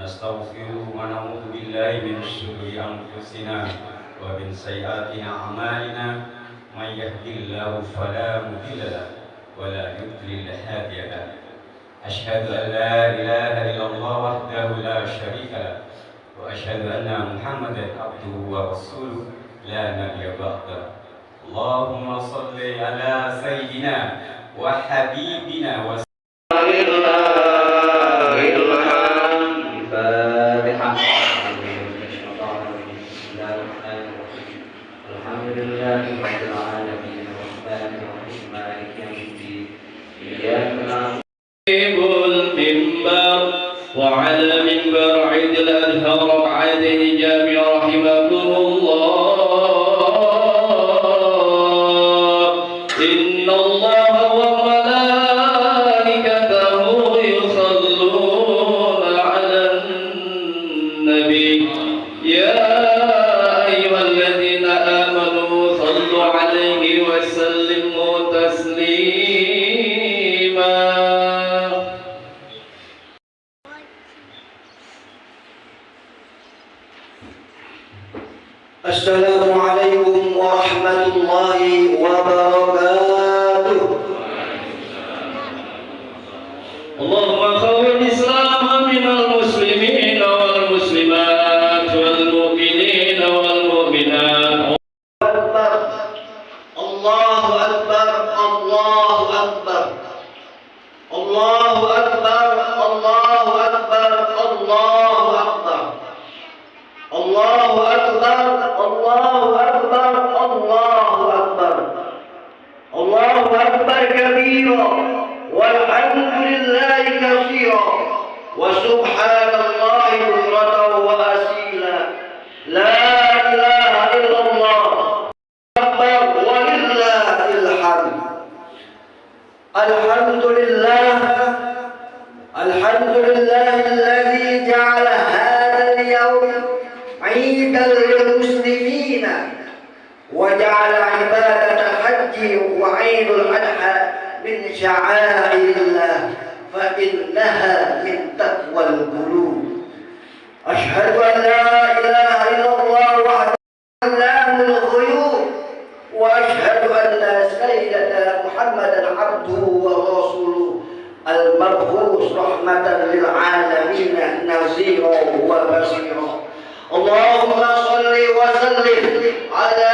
ونستغفره ونعوذ بالله من شرور أنفسنا ومن سيئات أعمالنا من يهد الله فلا مضل له ولا يضلل هادي له أشهد أن لا إله إلا الله وحده لا شريك له وأشهد أن محمدا عبده ورسوله لا نبي بعده اللهم صل على سيدنا وحبيبنا لله رب العالمين الرحمن الرحيم مالك يوم الدين إياك نعبد المنبر وعلى منبر عيد الأضحى ركعتين جامع رحمكم الله إن الله وملائكته يصلون على النبي يا أيها الذين آمنوا صلوا عليه وسلموا تسليما السلام عليكم ورحمة الله وبركاته. اللهم قوي الإسلام من المسلمين والمسلمات والمؤمنين والمؤمنات. أكبر الله أكبر الله أكبر الله أكبر الله أكبر الله أكبر الله أكبر الله أكبر الله أكبر الله أكبر كبيرا والحمد لله كثيرا وسبحان الله بكرة وأصيلا لا إله إلا الله أكبر ولله الحمد. الحمد لله الحمد لله الذي جعل هذا اليوم عيدا للمسلمين وجعل عبادة الحج وعيد الأضحى من شعائر الله فإنها من تقوى القلوب. أشهد أن لا إله إلا الله وحده علام الغيوب وأشهد أن سيدنا محمدا عبده ورسوله المبعوث رحمة للعالمين نذيرا وبشيرا. اللهم صل وسلم على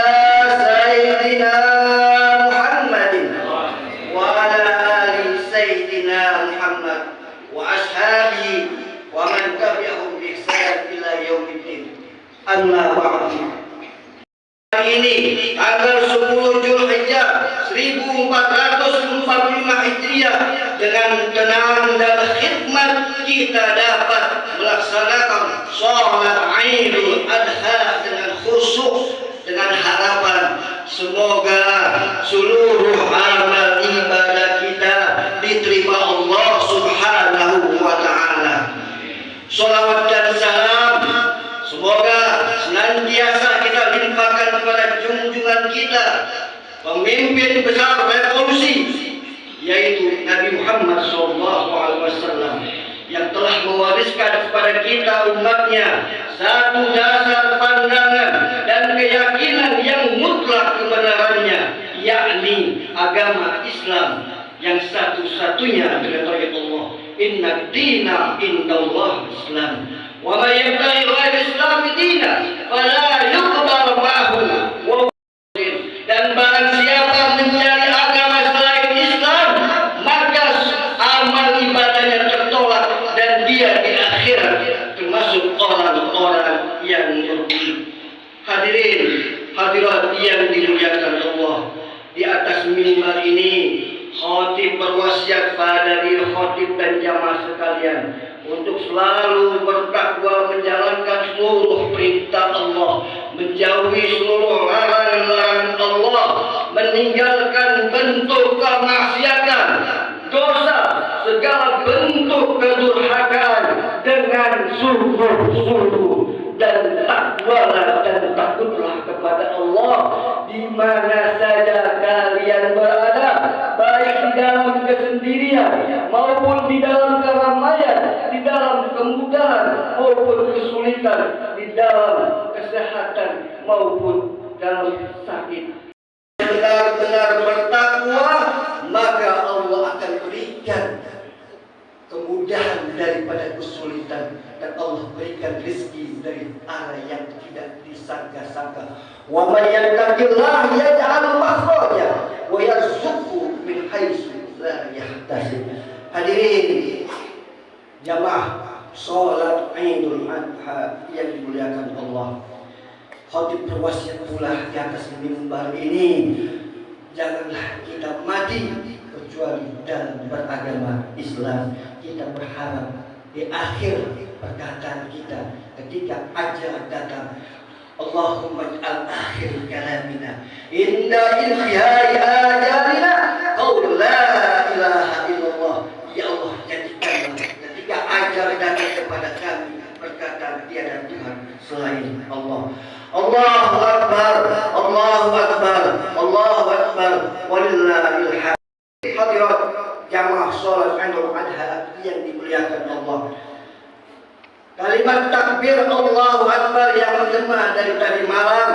سيدنا محمد وعلى آل سيدنا محمد وأصحابه ومن تبعهم بإحسان إلى يوم الدين. أما بعد. Hari ini tanggal 10 Zulhijjah 1445 Hijriah dengan tenang dan khidmat kita dapat melaksanakan sholat Idul Adha dengan khusyuk dengan harapan semoga seluruh amal ibadah kita diterima Allah Subhanahu wa taala. Shalawat dan salam semoga senantiasa kita limpahkan kepada junjungan kita, pemimpin besar revolusi, yaitu Nabi Muhammad SAW yang telah mewariskan kepada kita umatnya satu dasar pandangan dan keyakinan yang mutlak kebenarannya, yakni agama Islam yang satu-satunya dengan tauhid Allah. Inna dina indallah Islam. Wa may yabtaghi ghayra Islam dinan fala yuqbal ma'hu. Dan barang siapa mencari agama selain Islam, maka amal ibadahnya tertolak dan dia di akhirat termasuk orang-orang yang merugi. Hadirin hadirat yang dimuliakan Allah, di atas mimbar ini khatib berwasiat pada diri khatib dan jamaah sekalian untuk selalu bertakwa, menjalankan seluruh perintah Allah, menjauhi seluruh larangan-larangan Allah, meninggalkan bentuk kemaksiatan, dosa, segala bentuk kedurhakaan dengan sungguh-sungguh, dan takwalah dan takutlah kepada Allah di mana saja kalian berada, baik di dalam kesendirian maupun di dalam keramaian, di dalam kemudahan maupun kesulitan, di dalam kesehatan maupun dalam sakit. Benar-benar bertakwa, maka Allah akan berikan kemudahan daripada kesulitan, dan Allah berikan rezeki dari arah yang tidak disangka-sangka. Wa may yattaqillaha yaj'al makhraja wa yarzuqhu min haitsu la yahtasib. Hadirin jamaah salat Idul Adha yang dimuliakan Allah, khatib berwasiat pula di atas mimbar ini, janganlah kita mati kecuali dalam beragama Islam. Kita berharap di akhir perkataan kita ketika ajal datang, Allahumma ij'al akhir kalamina inda inhiyai ajalina qaul la ilaha illallah. Ya Allah, jadikanlah ketika ajal datang kepada kami perkataan tiada Tuhan selain Allah. Allahu Akbar, Allahu Akbar, Allahu Akbar, walillahil hamd. Hadirat jamaah salat Idul Adha yang dimuliakan Allah, kalimat takbir Allahu Akbar yang menggema dari tadi malam,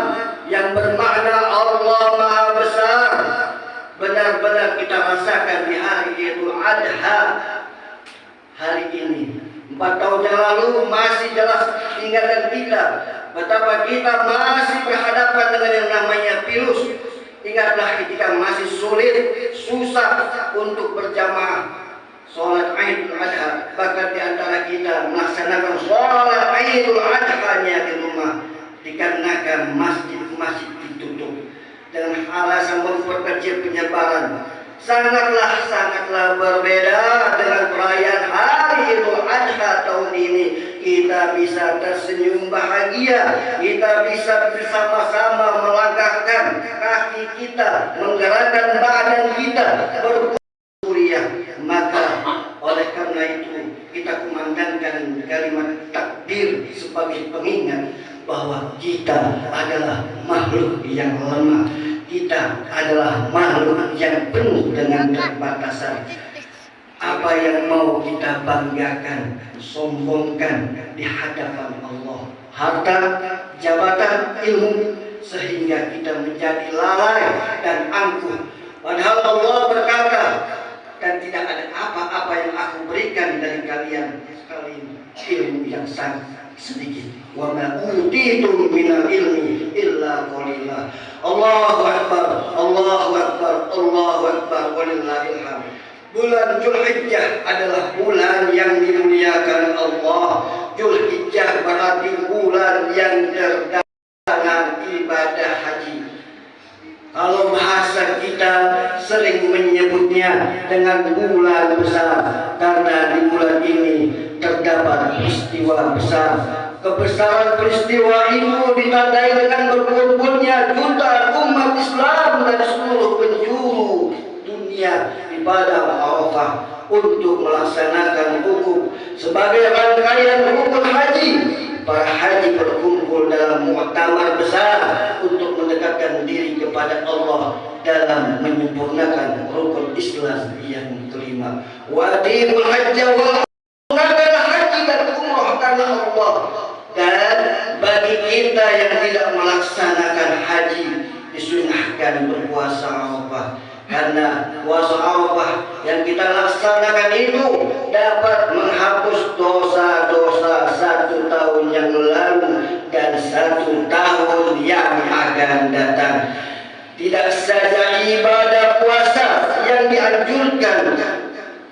yang bermakna Allah Maha Besar, benar-benar kita rasakan di hari Idul Adha hari ini. 4 tahun yang lalu masih jelas ingatan kita betapa kita masih berhadapan dengan yang namanya virus. Ingatlah ketika masih sulit, susah untuk berjamaah sholat Idul Adha, bahkan di antara kita melaksanakan sholat Idul Adha-nya di rumah dikarenakan masjid-masjid ditutup dengan alasan memperkecil penyebaran. Sangatlah berbeda dengan perayaan hari Idul Adha tahun ini. Kita bisa tersenyum bahagia, kita bisa bersama-sama melangkahkan kaki kita, menggerakkan badan kita, berkuliah. Maka oleh karena itu kita kumandangkan kalimat takbir sebagai pengingat bahwa kita adalah makhluk yang lemah. Kita adalah makhluk yang penuh dengan keterbatasan. Apa yang mau kita banggakan, sombongkan di hadapan Allah? Harta, jabatan, ilmu, sehingga kita menjadi lalai dan angkuh. Padahal Allah berkata, dan tidak ada apa-apa yang aku berikan dari kalian sekali ilmu yang sangat sedikit. Wa ma utitu minal ilmi illa qalila. Allahu Akbar, Allahu Akbar, Allahu Akbar, walillahil hamd. Bulan Zulhijjah adalah bulan yang dimuliakan Allah. Zulhijjah berarti bulan yang terdapat ibadah haji. Kalau bahasa kita sering menyebutnya dengan bulan besar, karena di bulan ini terdapat peristiwa besar. Kebesaran peristiwa itu ditandai dengan berkumpulnya jutaan umat Islam dan seluruh penjuru dunia di padang Arafah untuk melaksanakan wukuf sebagai rangkaian rukun haji. Para haji berkumpul dalam muktamar besar untuk mendekatkan diri kepada Allah dalam menyempurnakan rukun Islam yang kelima. Wa atimul hajja wal umrah, haji dan umrah karena Allah. Dan bagi kita yang tidak melaksanakan haji, disunahkan berpuasa Arafah, karena puasa Arafah yang kita laksanakan itu dapat menghapus dosa-dosa 1 tahun yang lalu dan 1 tahun yang akan datang. Tidak saja ibadah puasa yang dianjurkan,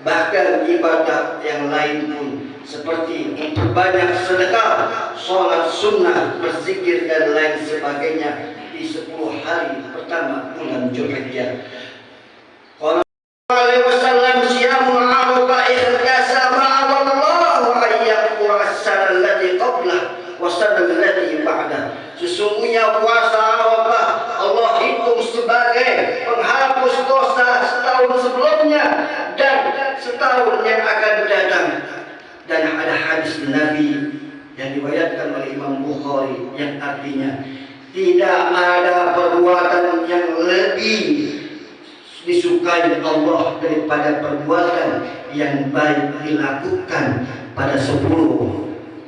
bahkan ibadah yang lain pun seperti memperbanyak sedekah, sholat sunnah, berzikir dan lain sebagainya di 10 hari pertama bulan Zulhijjah. Qala alaihi wasallam siyamul arafah ihtasaba ma'allah wa ayyaqura as-sana allati qablah wa as-sana allati ba'dah. Sesungguhnya puasa Arafah Allah hitung sebagai penghapus dosa setahun sebelumnya dan setahun yang akan datang. Dan ada hadis Nabi yang diriwayatkan oleh Imam Bukhari yang artinya tidak ada perbuatan yang lebih disukai Allah daripada perbuatan yang baik dilakukan pada 10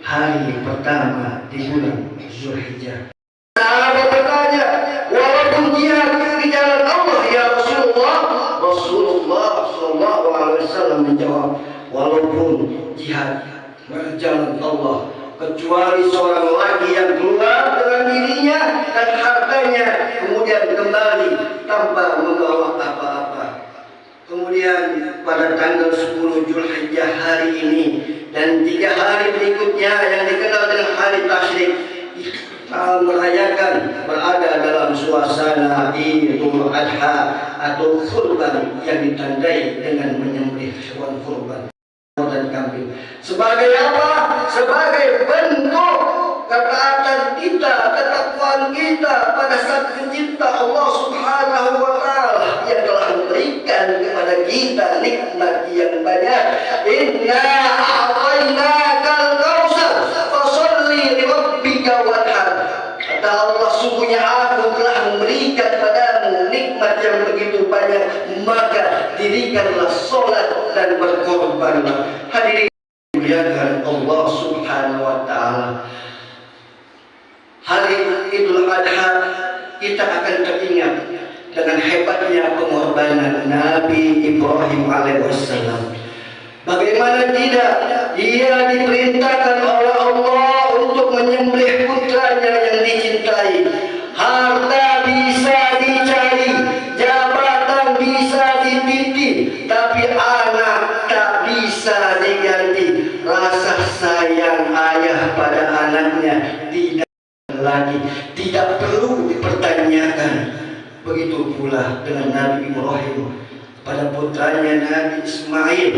hari pertama di bulan Zulhijjah. Sahabat bertanya, walaupun jihad di jalan Allah ya Rasulullah? Rasulullah SAW menjawab, walaupun jihad di jalan Allah, kecuali seorang laki yang keluar dengan dirinya dan hartanya kemudian kembali tanpa membawa apa-apa. Kemudian pada tanggal 10 Zulhijjah hari ini dan 3 hari berikutnya yang dikenal dengan hari tasyrik, kita merayakan berada dalam suasana Idul Adha atau kurban yang ditandai dengan menyembelih hewan kurban dan kambing. Sebagai apa? Sebagai bentuk ketaatan kita, ketakwaan kita pada Sang Pencipta Allah Subhanahu wa Ta'ala yang telah memberikan kepada kita nikmat yang banyak. Inna a'tainakal kautsar fasholli li rabbika wanhar. Kata Allah, sungguhnya aku telah memberikan padamu nikmat yang begitu banyak, maka dirikanlah solat dan berkorbanlah. Hadirin muliakan Allah Subhanahu wa Ta'ala, hari Idul Adha kita akan teringat dengan hebatnya pengorbanan Nabi Ibrahim alaihissalam. Bagaimana tidak, ia diperintahkan oleh Allah untuk menyembelih putranya yang dicintai. Harta bisa dicari, jabatan bisa dititi, tapi anak tak bisa diganti. Rasa sayang ayah pada anaknya tidak lagi, tidak perlu dipertanyakan. Begitu pula dengan Nabi Ibrahim pada putranya Nabi Ismail.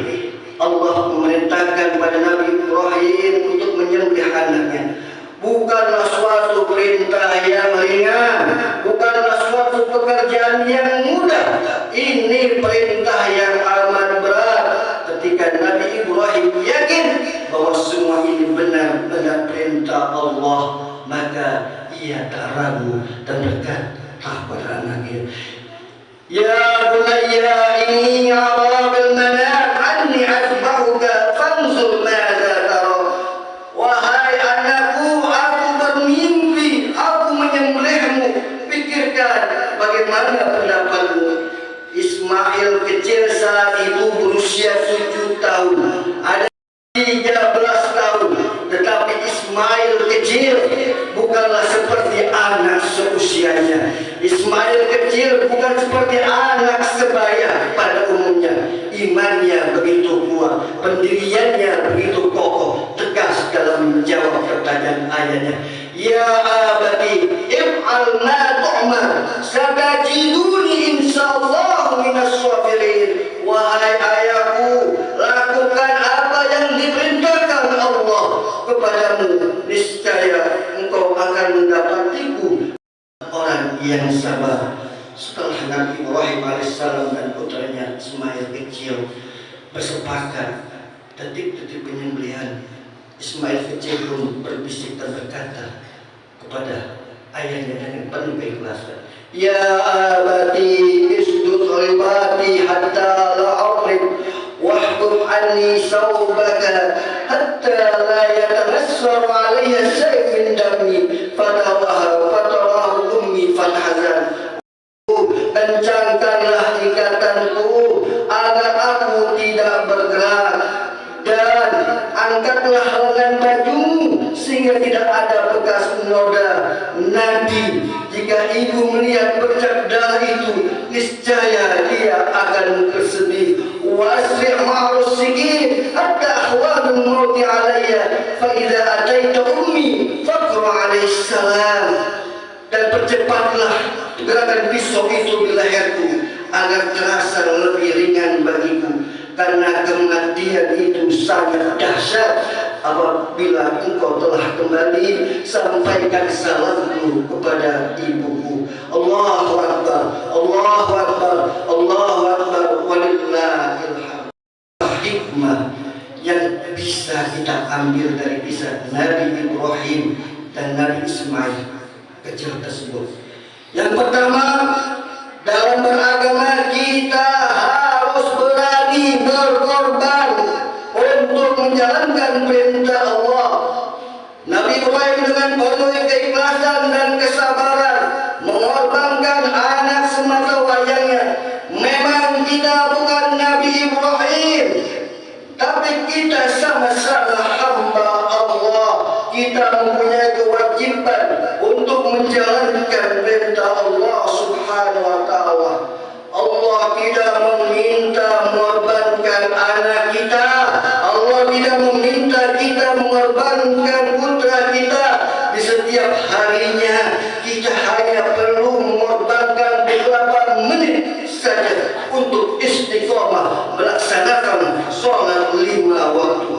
Allah memerintahkan pada Nabi Ibrahim untuk menyembelih anaknya. Bukanlah suatu perintah yang ringan, bukanlah suatu pekerjaan yang mudah. Ini perintah yang amat berat. Ketika Nabi Ibrahim yakin bahwa semua ini benar-benar perintah Allah, maka ia tak ragu dan berkata pada anaknya, ya bunayya inni ara bil manam anni asbahuka fanzur madza tara. Wahai anakku, aku bermimpi aku menyembelihmu, pikirkan bagaimana pendapatmu. Ismail kecil saat itu berusia 7 tahun, ada 13 tahun, tetapi Ismail kecil bukanlah seperti anak seusianya. Ismail kecil bukan seperti anak sebaya pada umumnya. Imannya begitu kuat, pendiriannya begitu kokoh, tegas dalam menjawab pertanyaan ayahnya. Ya abati, if'al ma tu'mar, satajiduni insyaallah minas sabirin. Wahai ayahku, lakukan apa yang diperintahkan Allah kepadamu, niscaya engkau akan mendapatiku orang yang sabar. Setelah Nabi Ibrahim alaihissalam dan putranya Ismail kecil bersepakat detik-detik penyembelihan, Ismail kecil pun berbisik dan berkata kepada ayahnya dengan penuh keikhlasan, ya abati isdud ribati hatta la aqrib wahkum anni sawbaka hatta la yatanassar alayya syai' min dami fatarahu ummi fathazan. Kencangkanlah ikatanku agar aku tidak bergerak, dan angkatlah lengan bajumu sehingga tidak ada bekas noda. Nanti jika ibu melihat bercak darah itu, niscaya dia akan bersedih. Wasri' ma'rus sikin hatta ahwanul mauti alayya fa idza ataita ummi faqra alaihi salam. Dan percepatlah gerakan pisau itu di leherku agar terasa lebih ringan bagiku, karena kematian itu sangat dahsyat. Apabila engkau telah kembali, sampaikan salamku kepada ibuku. Allahu Akbar, Allahu Akbar, Allahu Akbar, walillahil hamd. Hikmah yang bisa kita ambil dari kisah Nabi Ibrahim dan Nabi Ismail kecil tersebut. Yang pertama, dalam beragama kita mengorbankan anak semata wayangnya. Memang kita bukan Nabi Ibrahim, tapi kita sama-sama hamba Allah. Kita mempunyai kewajiban untuk menjalankan perintah Allah Subhanahu wa ta'ala. Allah tidak meminta mengorbankan anak kita. Allah tidak meminta kita mengorbankan putra kita. Di setiap harinya kita hanya perlu mengorbankan beberapa menit saja untuk istiqomah melaksanakan sholat 5 waktu.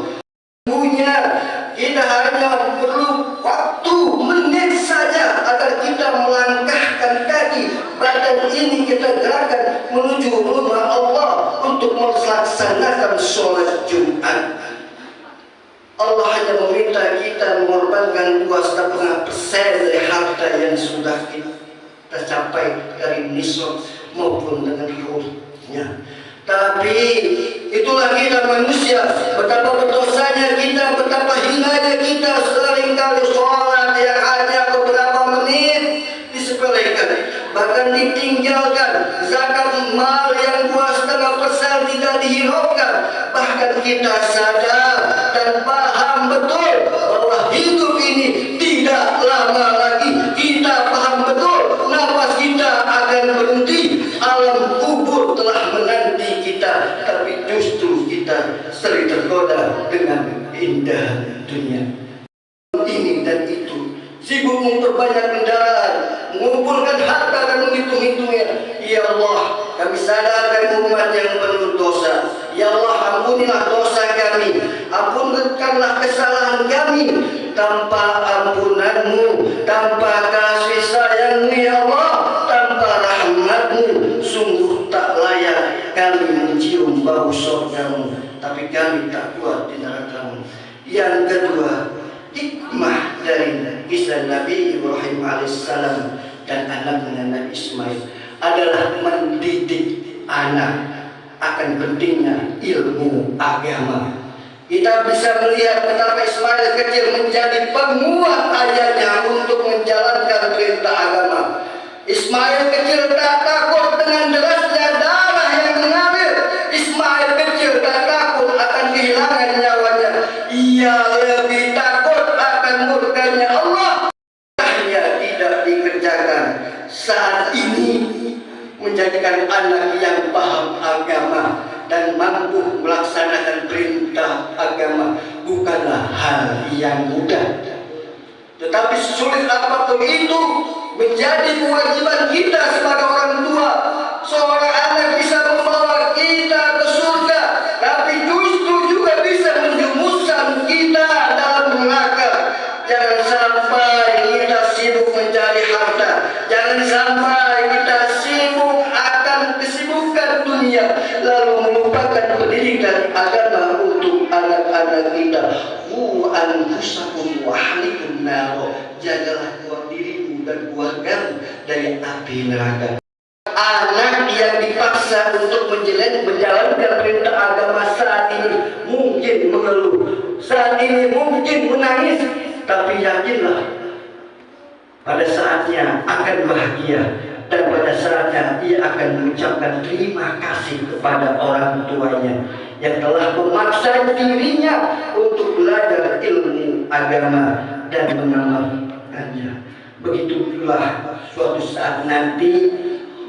Kita hanya perlu waktu menit saja agar kita melangkahkan kaki, badan ini kita gerakan menuju rumah Allah untuk melaksanakan sholat Jumat. Allah hanya meminta kita mengorbankan 2,5% dari harta yang sudah kita capai dari nisab maupun dengan kurnya. Tapi itulah kita manusia, betapa berdosanya kita, betapa hinanya kita. Seringkali sholat yang hanya beberapa menit disepelekan, bahkan ditinggalkan. Zakat mal yang 2,5% tidak dihiraukan. Bahkan kita sadar dan paham betul bahwa hidup ini tidak lama lagi. Kita paham betul nafas kita akan berhenti, alam kubur telah menanti kita, tapi justru kita sering tergoda dengan indah dunia ini dan itu. Sibuk memperbanyak kendaraan, mengumpulkan harta dan menghitung-hitungnya. Ya Allah, kami sadar kami umat yang penuh dosa. Ya Allah, ampunilah dosa kami, ampunkanlah kesalahan kami. Tanpa ampunan-Mu, tanpa kasih sayang-Mu ya Allah, tanpa rahmat-Mu, sungguh tak layak kami mencium bau surga-Mu, tapi kami tak kuat di neraka-Mu. Yang kedua, hikmah dari kisah Nabi Ibrahim alaihissalam dan anaknya Nabi Ismail adalah mendidik anak akan pentingnya ilmu agama. Kita bisa melihat betapa Ismail kecil menjadi penguat ayahnya untuk menjalankan perintah agama. Ismail kecil tak takut dengan derasnya darah yang mengalir. Ismail kecil tak takut akan kehilangan nyawanya. Ia lebih takut akan murkanya Allah. Hanya tidak dikerjakan. Saat ini menjadikan anak yang paham agama dan mampu melaksanakan perintah agama bukanlah hal yang mudah. Tetapi sulit apapun itu menjadi kewajiban kita sebagai orang tua. Seorang anak bisa membawa kita ke surga, tapi justru juga bisa menjumuskan kita dalam neraka. Jangan sampai kita sibuk mencari harta. Jangan sampai kita sibuk akan kesibukan dunia, lalu melupakan pendidikan agama untuk anak-anak kita. Anfusakum wa ahlikum nar. Jagalah dirimu dan keluargamu dari api neraka. Anak yang dipaksa untuk menjalankan perintah agama saat ini mungkin mengeluh, saat ini mungkin menangis, tapi yakinlah pada saatnya akan bahagia. Dan pada saatnya ia akan mengucapkan terima kasih kepada orang tuanya yang telah memaksa dirinya untuk belajar ilmu agama dan mengamalkannya. Begitu pula suatu saat nanti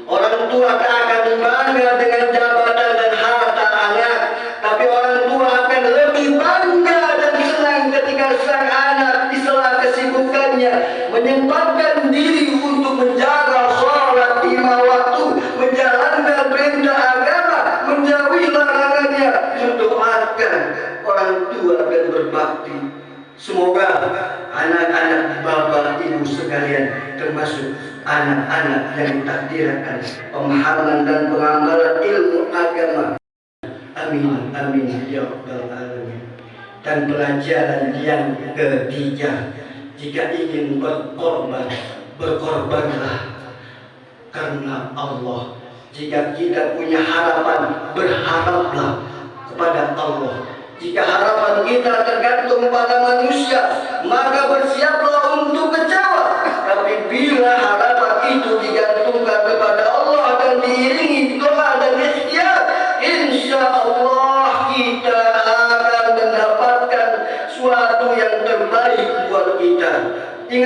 orang tua tak akan bangga dengan jabatan dan harta anak, tapi orang tua akan lebih bangga dan senang ketika sang anak di sela kesibukannya menyempatkan diri untuk menjaga sholat 5 waktu, menjalankan perintah agama, menjauhi larangannya, mendoakan orang tua dan berbakti. Semoga anak-anak bapak ibu sekalian, termasuk anak-anak yang ditakdirkan pemahaman dan pengamalan ilmu agama, amin amin ya rabbal alamin. Dan pelajaran yang ketiga, jika ingin berkorban, berkorbanlah karena Allah. Jika kita punya harapan, berharaplah kepada Allah. Jika harapan kita tergantung pada manusia, maka bersiaplah untuk kecewa. Tapi bila harapan itu digantungkan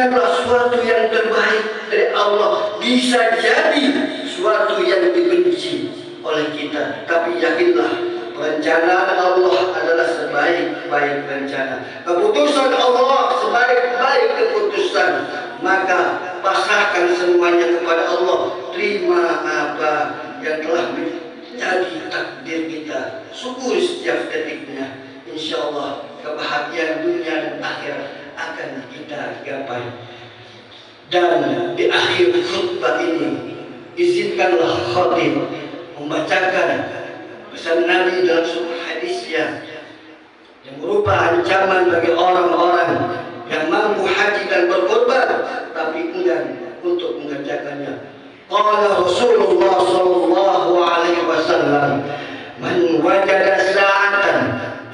adalah suatu yang terbaik dari Allah. Bisa jadi suatu yang dibenci oleh kita, tapi yakinlah perencanaan Allah adalah sebaik-baik rencana. Keputusan Allah sebaik-baik keputusan. Maka pasrahkan semuanya kepada Allah. Terima apa yang telah menjadi takdir kita. Syukur setiap detiknya. Insya Allah kebahagiaan dunia dan akhirat akan kita gapai. Dan di akhir khutbah ini, izinkanlah khatib membacakan pesan Nabi dalam sebuah hadisnya yang berupa ancaman bagi orang-orang yang mampu haji dan berkorban tapi enggan untuk mengerjakannya. Qala Rasulullah sallallahu alaihi wasallam, "Man wajada sa'atan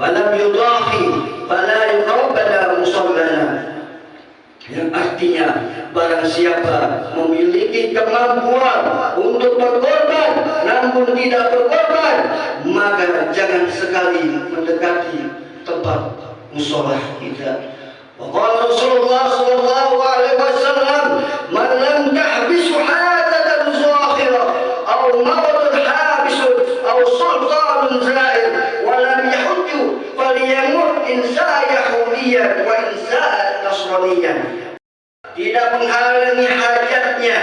falam yudahi fala yuqabbala musallana." Yang artinya, barang siapa memiliki kemampuan untuk berkorban namun tidak berkorban, maka jangan sekali mendekati tempat musolah kita. Waqala Rasulullah sallallahu alaihi wasallam, "Man lam tahbisu hadatan zakhirah aw maradun habisun aw sultanun za'ir wa lam yahujju falyamut in sa'a yahudiyan wa in sa'a nasraniyan." Tidak menghalangi hajatnya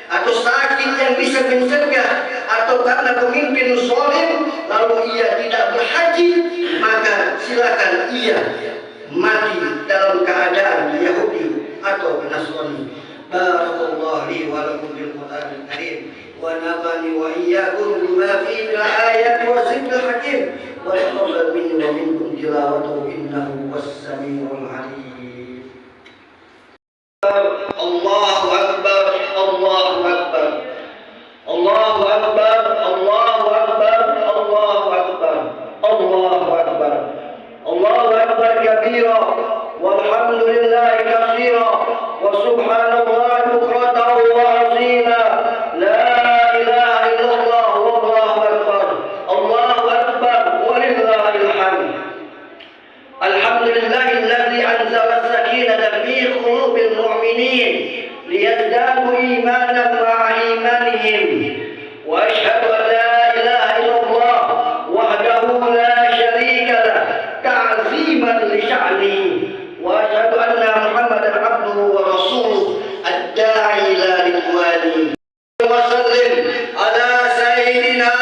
atau sakit yang bisa mencegah atau karena pemimpin zalim lalu ia tidak berhaji, maka silakan ia mati dalam keadaan Yahudi atau Nasrani. Barakallahu li wa lakum bil Qur'anil Karim wa nafani wa iyyakum bima fihi min ayati wa zikril hakim wa taqabbal minni wa minkum tilawatahu innahu was-sami'ul 'alim. Allahu akbar, Allahu akbar, Allahu akbar, Allahu akbar, Allahu akbar, Allahu akbar, Allahu akbar kabira, walhamdulillahi katsira, wa subhanallahi bukratan wa asila, la ilaha illallah wallahu akbar, Allahu akbar walillahil hamd. Alhamdulillahilladzi anzala as-sakinata fi qulubil mu'minin liyazdadu imanan ma'a imanihim. Wa asyhadu an la ilaha illallah wahdahu la syarika lah ta'ziman li sya'nihi. Wa asyhadu anna Muhammadan abduhu wa rasuluhu ad-da'i ila ridwanihi. Wa sallim ala sayyidina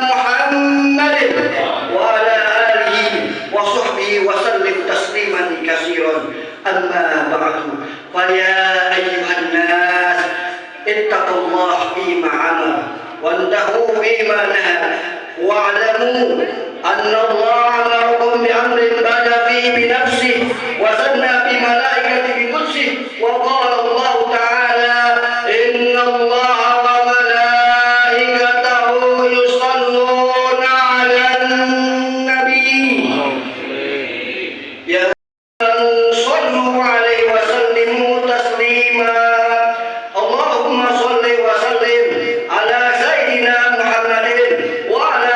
Muhammadin wa ala alihi wa sahbihi wa sallim tasliman katsiran. Amma ba'du, fa ya ayyuhan nas ittaqullaha fima amara wantahu fima naha wa'lamu anna Allah amarakum bi amrin bada fihi bi nafsihi wa sanna bi malaikatihi bi qudsihi wa qala Allah ta'ala inna Allah wa malaikatahu yusalluna 'alan nabi ya sallu 'alaihi wa sallimu taslima. Allahumma salli wa sallim ala sayyidina Muhammadin wa ala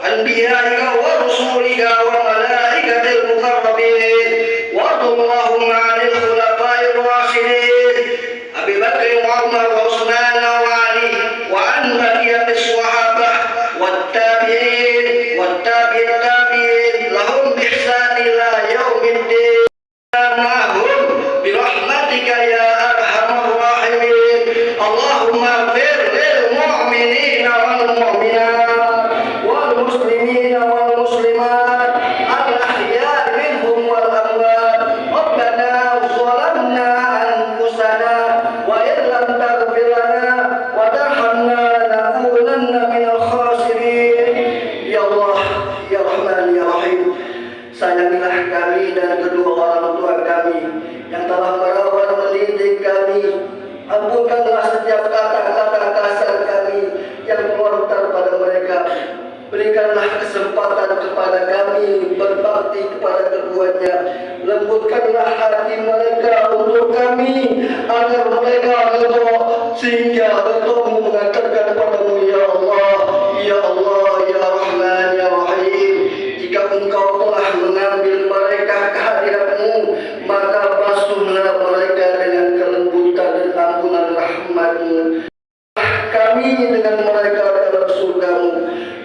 anbiya'ika wa rusulika wa malaikatil muqarrabin wa Allahumma 'anil khulafa'ir rasyidin Abi Bakr wa Umar wa Utsman wa Ali wa an baqiyatis sahabah wat tabi'in wat tabi'in lahum bi ihsan ila yaumiddin. Ma'hum bi rahmatika ya arhamar rahimin. Allahumma ighfir lil mu'minina wal mu'minat wal muslimina wal muslimat al ahya'i minhum wal amwat. Rabbana zalamna anfusana wa in lam taghfir lana wa tarhamna lanakunanna minal khasirin. Ya Allah, ya Rahman, ya Rahim, sayangilah kami dan kedua orang tua kami yang telah merawat mendidik kami. Ampunkanlah setiap kata-kata kasar kami yang melontar pada mereka. Berikanlah kesempatan kepada kami berbakti kepada keduanya. Lembutkanlah hati mereka untuk kami agar mereka ridha sehingga bertemu mengatakan padamu, ya Allah, ya Allah, ya Rahman, ya Rahim. Jika engkau telah mengambil mereka kehadiratmu rahmatmu. Kami dengan mereka dalam surgamu.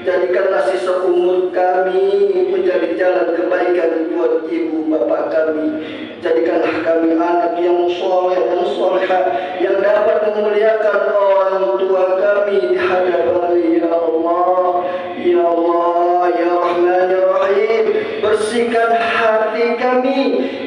Jadikanlah sisa umur kami menjadi jalan kebaikan buat ibu bapa kami. Jadikanlah kami anak yang soleh dan solehah, yang dapat memuliakan orang tua kami di hadapan ya Allah. Ya Allah, ya Rahman, ya Rahim. Bersihkan hati kami,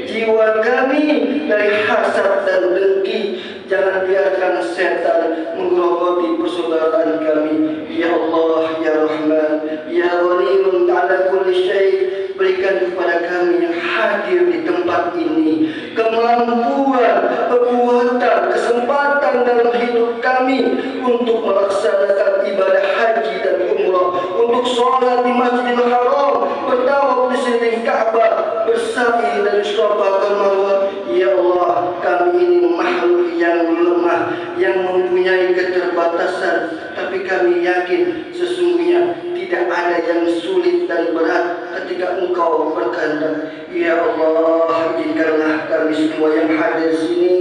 jiwa kami dari hasad dan dengki. Jangan biarkan setan menggerogoti persaudaraan kami. Ya Allah, ya Rahman, ya Ghaniyun ala kulli syai'. Berikan kepada kami yang hadir di tempat ini kemampuan, kekuatan, kesempatan dalam hidup kami untuk melaksanakan ibadah haji dan umrah, untuk sholat di Masjidil Haram, bertawaf di sekeliling Ka'bah, bersa'i dari Safa ke Marwah. Ya Allah, kami ini makhluk yang lemah, yang mempunyai keterbatasan, tapi kami yakin sesungguhnya tidak ada yang sulit dan berat ketika Engkau berkehendak. Ya Allah, izinkanlah kami semua yang hadir sini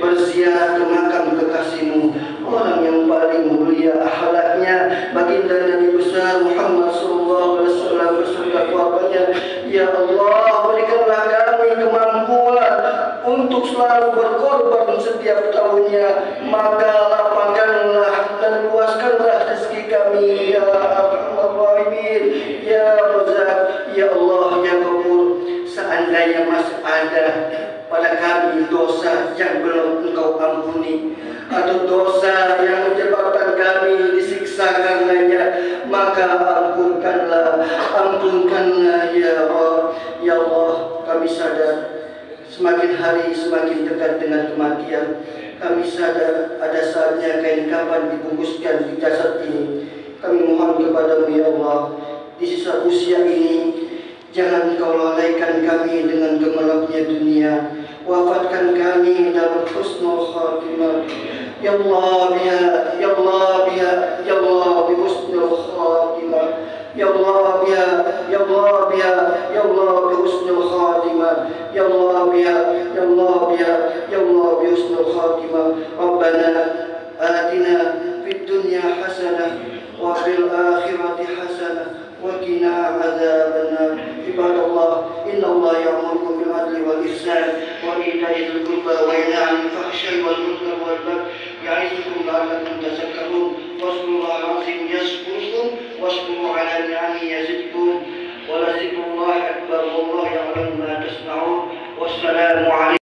berziarah ke makam kekasih-Mu, orang yang paling mulia akhlaknya, baginda Nabi besar Muhammad sallallahu alaihi wasallam beserta keluarganya. Ya Allah, berikanlah kami kemampuan untuk selalu berkorban setiap tahunnya, maka lapangkanlah dan luaskanlah rezeki kami ya Arhamar Rahimin, ya Razzaq, ya Allah, ya Ghafur. Seandainya masih ada pada kami dosa yang belum Engkau ampuni, atau dosa yang menyebabkan kami disiksa karenanya, maka ampunkanlah ya Allah. Ya Allah, kami sadar semakin hari semakin dekat dengan kematian. Kami sadar ada saatnya kain kafan dibungkuskan di jasad ini. Kami mohon kepada-Mu ya Allah, di sisa usia ini jangan Engkau lalaikan kami dengan gemerlapnya dunia. Wafatkan kami dalam husnul khatimah. Ya Allah biha, ya Allah biha, ya Allah bi husnul khatimah. Ya Allah biha, ya Allah biha, ya Allah bi husnul khatimah. Ya Allah biha, ya Allah biha, ya Allah bi husnul khatimah. Rabbana atina fid dunya hasanah wa fil akhirati hasanah وقنا عذاب النار. عباد الله إن الله يأمركم بالعدل والإحسان وإيتاء ذي القربى وينهى عن الفحشاء والمنكر والبغي يعظكم لعلكم تذكرون. واذكروا الله العظيم يذكركم واشكروا على نعمه يزدكم ولذكر الله أكبر والله يعلم ما تصنعون. والسلام عليكم.